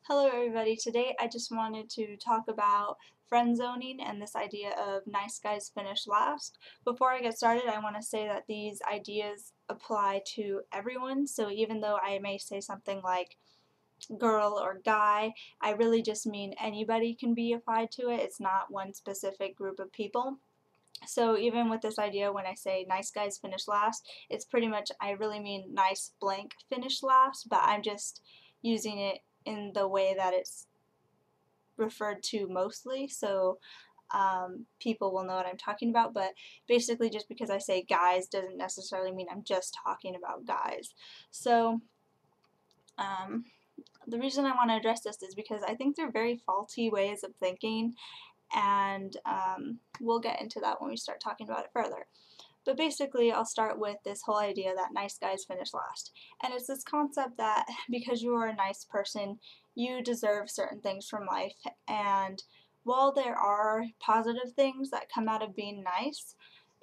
Hello everybody, today I just wanted to talk about friend zoning and this idea of nice guys finish last. Before I get started, I want to say that these ideas apply to everyone, so even though I may say something like girl or guy, I really just mean anybody can be applied to it. It's not one specific group of people. So even with this idea, when I say nice guys finish last, it's pretty much, I really mean nice blank finish last, but I'm just using it in the way that it's referred to mostly, so people will know what I'm talking about. But basically, just because I say guys doesn't necessarily mean I'm just talking about guys. So um, the reason I want to address this is because I think they're very faulty ways of thinking, and we'll get into that when we start talking about it further. But basically, I'll start with this whole idea that nice guys finish last. And it's this concept that because you are a nice person, you deserve certain things from life. And while there are positive things that come out of being nice,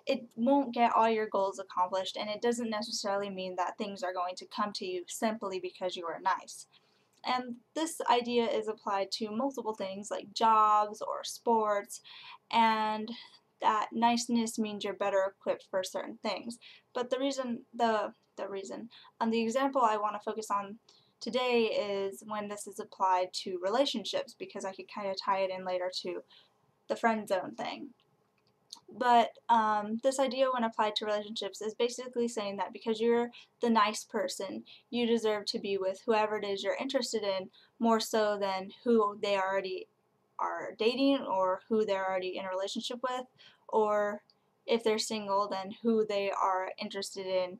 it won't get all your goals accomplished, and it doesn't necessarily mean that things are going to come to you simply because you are nice. And this idea is applied to multiple things like jobs or sports, and that niceness means you're better equipped for certain things. But the example I want to focus on today is when this is applied to relationships, because I could kind of tie it in later to the friend zone thing. But this idea, when applied to relationships, is basically saying that because you're the nice person, you deserve to be with whoever it is you're interested in more so than who they already are dating or who they're already in a relationship with, or if they're single, then who they are interested in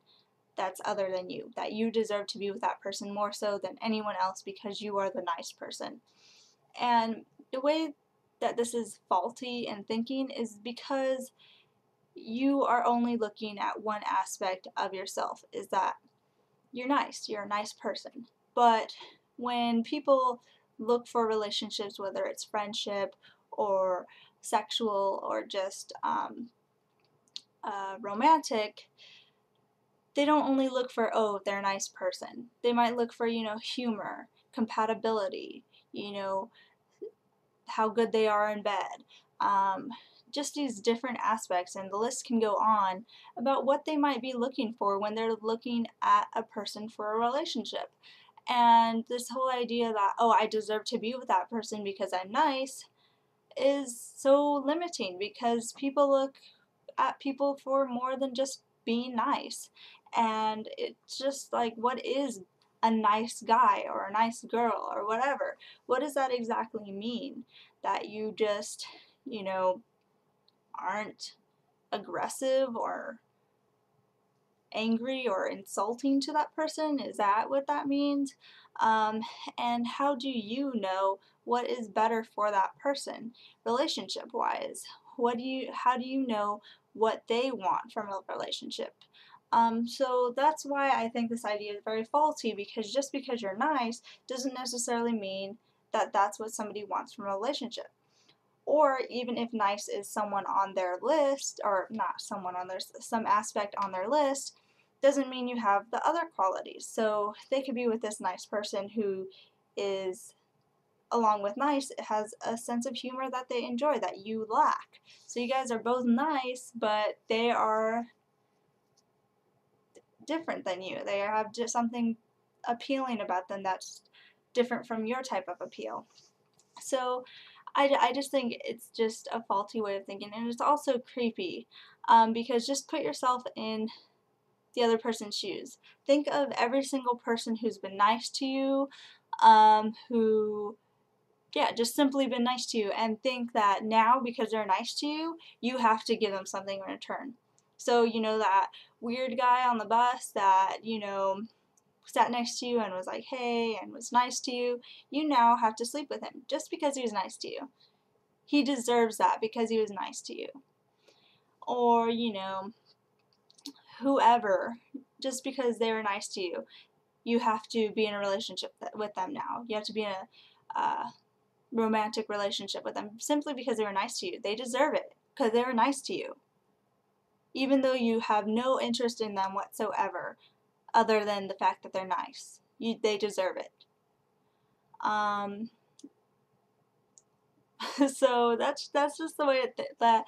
that's other than you. That you deserve to be with that person more so than anyone else because you are the nice person. And the way that this is faulty in thinking is because you are only looking at one aspect of yourself, is that you're nice, you're a nice person. But when people look for relationships, whether it's friendship or sexual or just romantic, they don't only look for, oh, they're a nice person. They might look for, humor, compatibility, how good they are in bed, just these different aspects, and the list can go on about what they might be looking for when they're looking at a person for a relationship. And this whole idea that, oh, I deserve to be with that person because I'm nice, is so limiting, because people look at people for more than just being nice. And it's just like, what is a nice guy or a nice girl or whatever? What does that exactly mean? That you just, aren't aggressive or angry or insulting to that person? Is that what that means? Um, and how do you know what is better for that person, relationship wise? How do you know what they want from a relationship? So that's why I think this idea is very faulty, because just because you're nice doesn't necessarily mean that that's what somebody wants from a relationship. Or even if nice is someone on their list, or not someone on their, some aspect on their list, doesn't mean you have the other qualities. So they could be with this nice person who is, along with nice, has a sense of humor that they enjoy that you lack. So you guys are both nice, but they are different than you. They have just something appealing about them that's different from your type of appeal. So I just think it's just a faulty way of thinking, and it's also creepy, because just put yourself in the other person's shoes. Think of every single person who's been nice to you, who, yeah, just simply been nice to you, and think that now, because they're nice to you, you have to give them something in return. So, that weird guy on the bus that, sat next to you and was like, hey, and was nice to you, you now have to sleep with him just because he was nice to you. He deserves that because he was nice to you. Or, whoever, just because they were nice to you, you have to be in a relationship with them now. You have to be in a romantic relationship with them simply because they were nice to you. They deserve it because they were nice to you. Even though you have no interest in them whatsoever, other than the fact that they're nice. They deserve it. So that's just the way that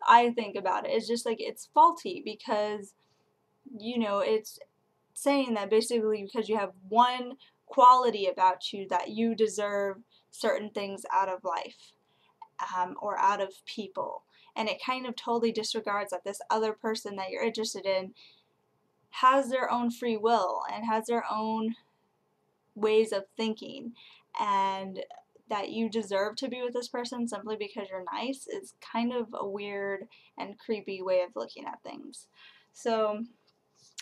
I think about it. It's just like it's faulty because, you know, it's saying that basically because you have one quality about you that you deserve certain things out of life, or out of people. And it kind of totally disregards that this other person that you're interested in has their own free will and has their own ways of thinking, and that you deserve to be with this person simply because you're nice is kind of a weird and creepy way of looking at things. So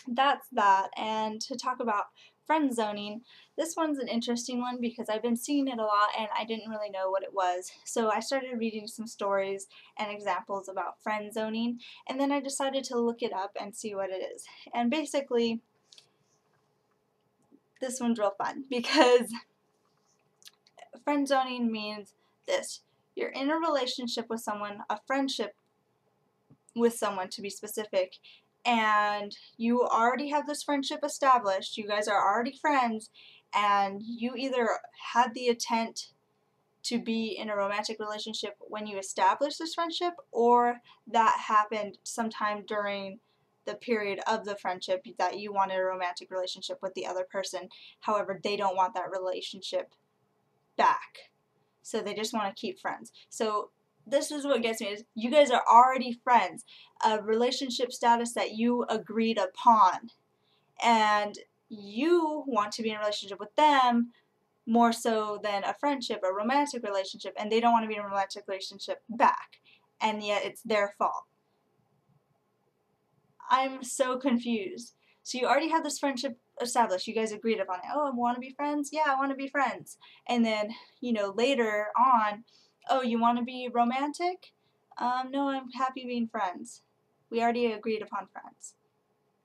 that's that. And to talk about friend zoning, this one's an interesting one because I've been seeing it a lot and I didn't really know what it was. So I started reading some stories and examples about friend zoning, and then I decided to look it up and see what it is. And basically, this one's real fun because friend zoning means this: you're in a relationship with someone, a friendship with someone to be specific, and you already have this friendship established, you guys are already friends, and you either had the intent to be in a romantic relationship when you established this friendship, or that happened sometime during the period of the friendship that you wanted a romantic relationship with the other person. However, they don't want that relationship back, so they just want to keep friends. So this is what gets me, is you guys are already friends, a relationship status that you agreed upon, and you want to be in a relationship with them more so than a friendship, a romantic relationship, and they don't want to be in a romantic relationship back, and yet it's their fault. I'm so confused. So you already have this friendship established, you guys agreed upon it. Oh, I want to be friends? Yeah, I want to be friends. And then, you know, later on, oh, you want to be romantic? No, I'm happy being friends. We already agreed upon friends.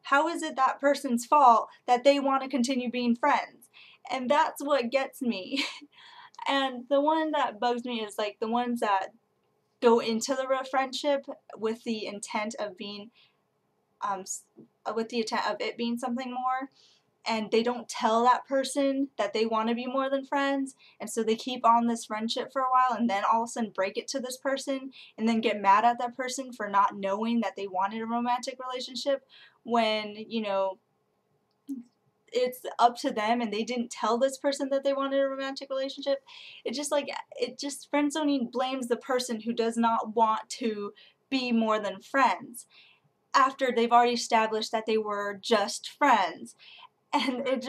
How is it that person's fault that they want to continue being friends? And that's what gets me. And the one that bugs me is like the ones that go into the friendship with the intent of being with the intent of it being something more, and they don't tell that person that they want to be more than friends, and so they keep on this friendship for a while and then all of a sudden break it to this person and then get mad at that person for not knowing that they wanted a romantic relationship when, you know, it's up to them and they didn't tell this person that they wanted a romantic relationship. It just friend zoning blames the person who does not want to be more than friends after they've already established that they were just friends. And it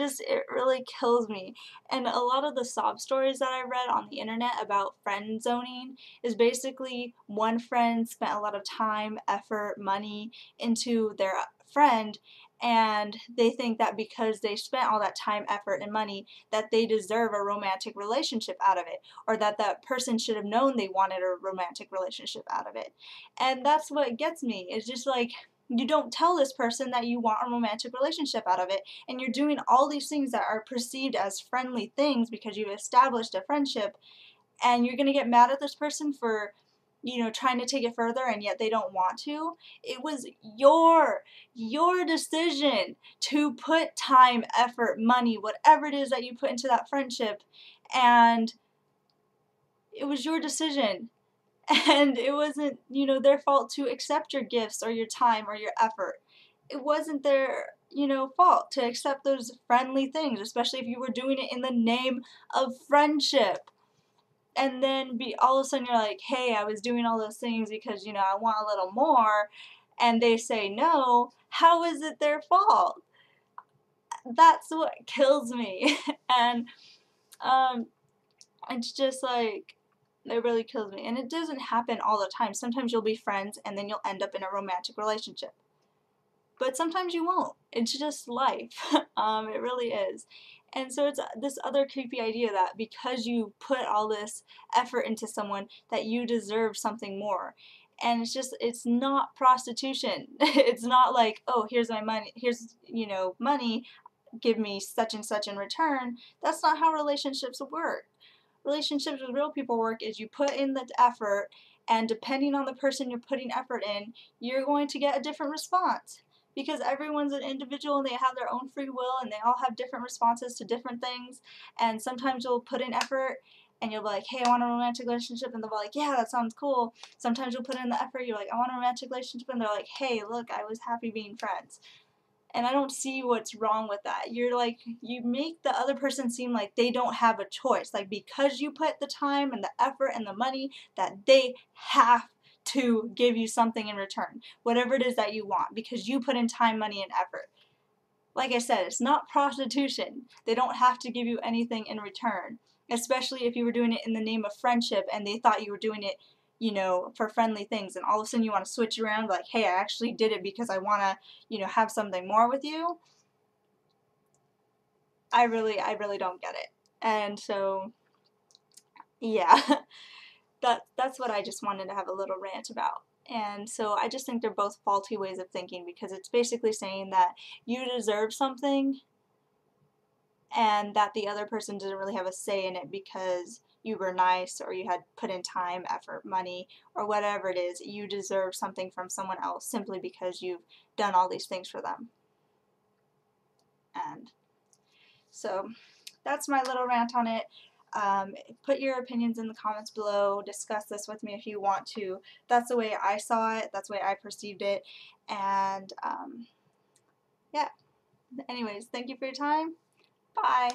really kills me. And a lot of the sob stories that I read on the internet about friend zoning is basically one friend spent a lot of time, effort, money into their friend, and they think that because they spent all that time, effort, and money that they deserve a romantic relationship out of it, or that that person should have known they wanted a romantic relationship out of it. And that's what gets me. It's just like, you don't tell this person that you want a romantic relationship out of it, and you're doing all these things that are perceived as friendly things because you've established a friendship, and you're going to get mad at this person for, you know, trying to take it further, and yet they don't want to. It was your decision to put time, effort, money, whatever it is that you put into that friendship, and it was your decision. And it wasn't, you know, their fault to accept your gifts or your time or your effort. It wasn't their, you know, fault to accept those friendly things, especially if you were doing it in the name of friendship. And then all of a sudden you're like, hey, I was doing all those things because, you know, I want a little more, and they say no. How is it their fault? That's what kills me. And it's just like, it really kills me. And it doesn't happen all the time. Sometimes you'll be friends and then you'll end up in a romantic relationship. But sometimes you won't. It's just life. It really is. And so it's this other creepy idea that because you put all this effort into someone that you deserve something more. And it's not prostitution. It's not like, oh, here's my money, here's, you know, money, give me such and such in return. That's not how relationships work. Relationships with real people work is you put in the effort, and depending on the person you're putting effort in, you're going to get a different response. because everyone's an individual and they have their own free will and they all have different responses to different things, and sometimes you'll put in effort and you'll be like, hey, I want a romantic relationship, and they'll be like, yeah, that sounds cool. Sometimes you'll put in the effort, you're like, I want a romantic relationship, and they're like, hey, look, I was happy being friends. And I don't see what's wrong with that. You're like, you make the other person seem like they don't have a choice. Like, because you put the time and the effort and the money, that they have to give you something in return. Whatever it is that you want, because you put in time, money, and effort. Like I said, it's not prostitution. They don't have to give you anything in return. Especially if you were doing it in the name of friendship and they thought you were doing it, you know, for friendly things, and all of a sudden you want to switch around like, hey, I actually did it because I want to, you know, have something more with you. I really don't get it. And so, yeah, that's what I just wanted to have a little rant about. And so I just think they're both faulty ways of thinking, because it's basically saying that you deserve something and that the other person doesn't really have a say in it because you were nice or you had put in time, effort, money, or whatever it is. You deserve something from someone else simply because you've done all these things for them. And so that's my little rant on it. Put your opinions in the comments below. Discuss this with me if you want to. That's the way I saw it. That's the way I perceived it. And yeah. Anyways, thank you for your time. Bye.